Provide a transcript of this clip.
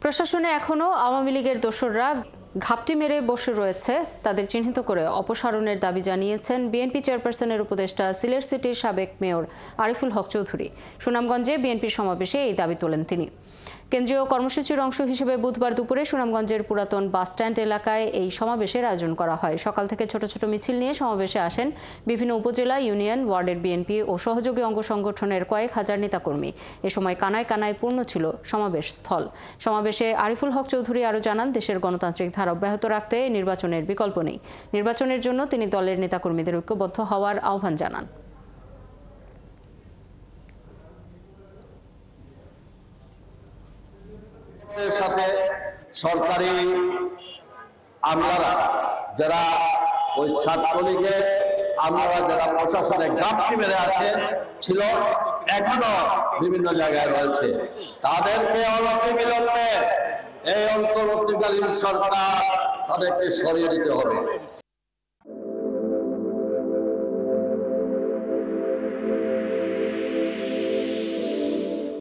প্রশাসনে এখনো আওয়ামী লীগের দোসররা ঘাপটি মেরে বসে রয়েছে, তাদের চিহ্নিত করে অপসারণের দাবি জানিয়েছেন বিএনপি চেয়ারপারসনের উপদেষ্টা সিলেট সিটির সাবেক মেয়র আরিফুল হক চৌধুরী। সুনামগঞ্জে বিএনপির সমাবেশে এই দাবি তোলেন তিনি। কেন্দ্রীয় কর্মসূচির অংশ হিসেবে বুধবার দুপুরে সুনামগঞ্জের পুরাতন বাসস্ট্যান্ড এলাকায় এই সমাবেশের আয়োজন করা হয়। সকাল থেকে ছোট ছোট মিছিল নিয়ে সমাবেশে আসেন বিভিন্ন উপজেলা, ইউনিয়ন, ওয়ার্ডের বিএনপি ও সহযোগী অঙ্গ সংগঠনের কয়েক হাজার নেতাকর্মী। এ সময় কানায় কানায় পূর্ণ ছিল সমাবেশ স্থল। সমাবেশে আরিফুল হক চৌধুরী আরও জানান, দেশের গণতান্ত্রিক ধারা অব্যাহত রাখতে নির্বাচনের বিকল্প নেই। নির্বাচনের জন্য তিনি দলের নেতাকর্মীদের ঐক্যবদ্ধ হওয়ার আহ্বান জানান। সাথে সরকারি আমলারা যারা ওই ছাত্রলীগের আমলারা যারা প্রশাসনে ঘাপটি মেরে আছে ছিল, এখনো বিভিন্ন জায়গায় রয়েছে, তাদেরকে অনতিবিলম্বে এই অন্তর্বর্তীকালীন সরকার তাদেরকে সরিয়ে দিতে হবে।